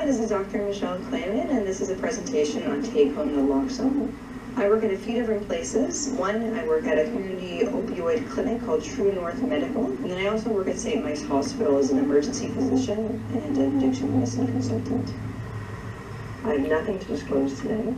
this is Dr. Michelle Clayman, and this is a presentation on take-home naloxone. I work at a few different places. One, I work at a community opioid clinic called True North Medical, and then I also work at St. Mike's Hospital as an emergency physician and an addiction medicine consultant. I have nothing to disclose today.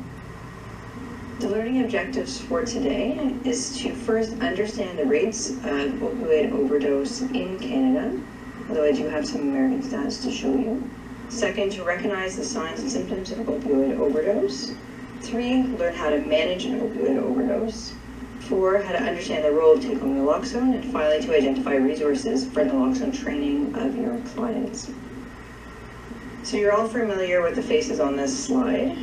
The learning objectives for today is to first understand the rates of opioid overdose in Canada, although I do have some American stats to show you. Second, to recognize the signs and symptoms of opioid overdose. 3, learn how to manage an opioid overdose. 4, how to understand the role of take-home naloxone. And finally, to identify resources for naloxone training of your clients. So you're all familiar with the faces on this slide.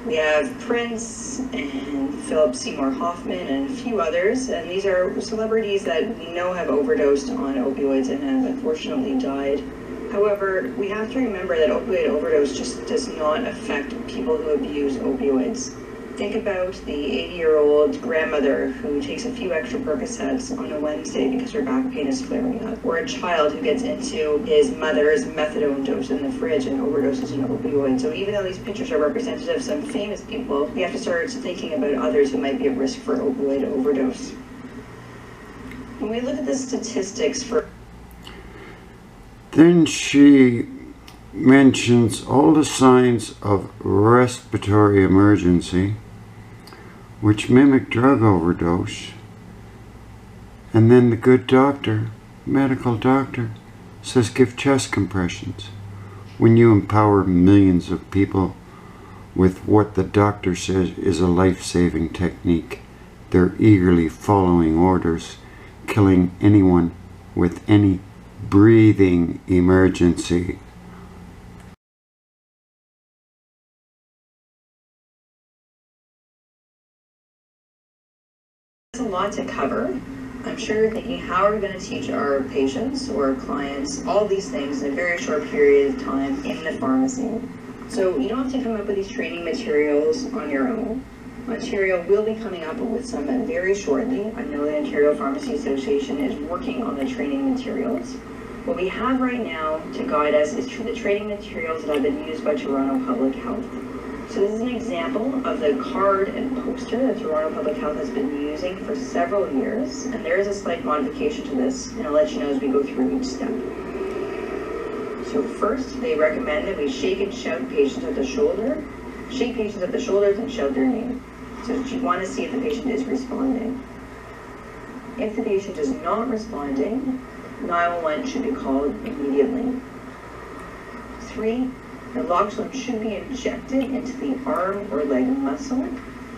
We have Prince and Philip Seymour Hoffman and a few others, and these are celebrities that we know have overdosed on opioids and have unfortunately died. However, we have to remember that opioid overdose just does not affect people who abuse opioids. Think about the 80-year-old grandmother who takes a few extra Percocets on a Wednesday because her back pain is flaring up, or a child who gets into his mother's methadone dose in the fridge and overdoses an opioid. So even though these pictures are representative of some famous people, we have to start thinking about others who might be at risk for opioid overdose. When we look at the statistics for... Then she mentions all the signs of respiratory emergency which mimic drug overdose, and then the good doctor, medical doctor, says give chest compressions. When you empower millions of people with what the doctor says is a life-saving technique, they're eagerly following orders, killing anyone with any breathing emergency. There's a lot to cover. I'm sure you're thinking, how are we going to teach our patients or clients all these things in a very short period of time in the pharmacy? So you don't have to come up with these training materials on your own. Ontario will be coming up with some very shortly. I know the Ontario Pharmacy Association is working on the training materials. What we have right now to guide us is the training materials that have been used by Toronto Public Health. So this is an example of the card and poster that Toronto Public Health has been using for several years, and there is a slight modification to this, and I'll let you know as we go through each step. So first, they recommend that we shake and shout patients at the shoulder. Shake patients at the shoulders and shout their name. So you want to see if the patient is responding. If the patient is not responding, 911 should be called immediately. 3, naloxone should be injected into the arm or leg muscle.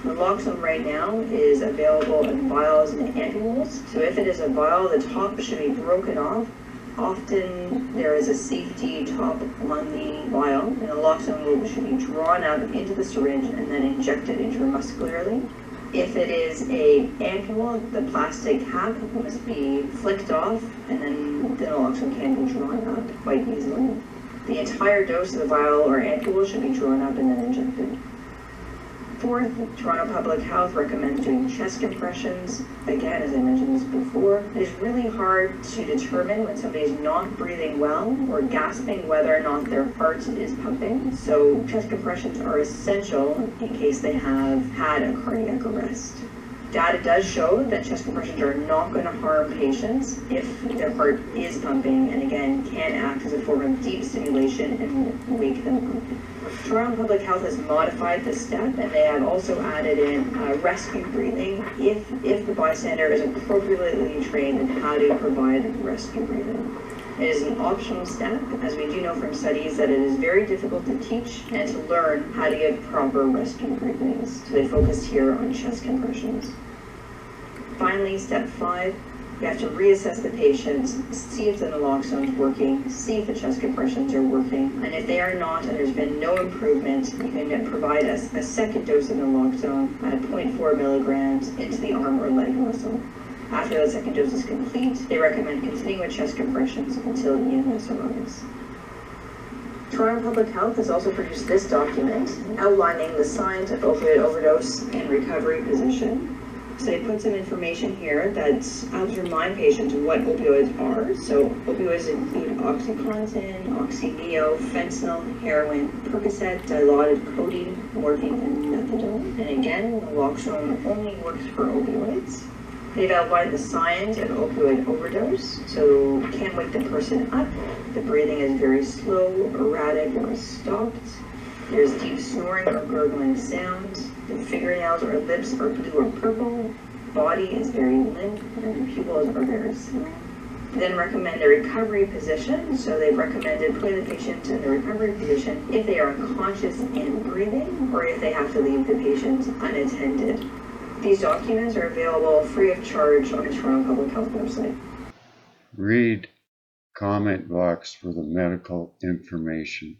Naloxone right now is available in vials and ampules. So if it is a vial, the top should be broken off. Often there is a safety top on the vial, and naloxone should be drawn out into the syringe and then injected intramuscularly. If it is an ampule, the plastic cap must be flicked off, and then the naloxone can be drawn out quite easily. The entire dose of the vial or ampule should be drawn up and then injected. 4th, Toronto Public Health recommends doing chest compressions. Again, as I mentioned this before, it is really hard to determine when somebody is not breathing well or gasping whether or not their heart is pumping. So chest compressions are essential in case they have had a cardiac arrest. Data does show that chest compressions are not going to harm patients if their heart is pumping, and again, can act as a form of deep stimulation and wake them up. Toronto Public Health has modified this step, and they have also added in rescue breathing if the bystander is appropriately trained in how to provide rescue breathing. It is an optional step, as we do know from studies that it is very difficult to teach and to learn how to give proper rescue breathings. So they focused here on chest compressions. Finally, step 5, you have to reassess the patient, see if the naloxone is working, see if the chest compressions are working, and if they are not and there's been no improvement, you can provide us a second dose of naloxone at 0.4 milligrams into the arm or leg muscle. After the second dose is complete, they recommend continuing with chest compressions until EMS arrives. Toronto Public Health has also produced this document outlining the signs of opioid overdose and recovery position. So they put some information here that helps remind patients what opioids are. So opioids include OxyContin, Oxyneo, fentanyl, heroin, Percocet, dilaudid codeine, morphine, and methadone. And again, naloxone only works for opioids. They've outlined the signs of opioid overdose, so can't wake the person up. The breathing is very slow, erratic, or stopped. There's deep snoring or gurgling sounds. The fingernails or lips are blue or purple. Body is very limp, and the pupils are very small. Then recommend the recovery position. So they've recommended putting the patient in the recovery position if they are unconscious and breathing, or if they have to leave the patient unattended. These documents are available free of charge on the Toronto Public Health website. Read comment box for the medical information.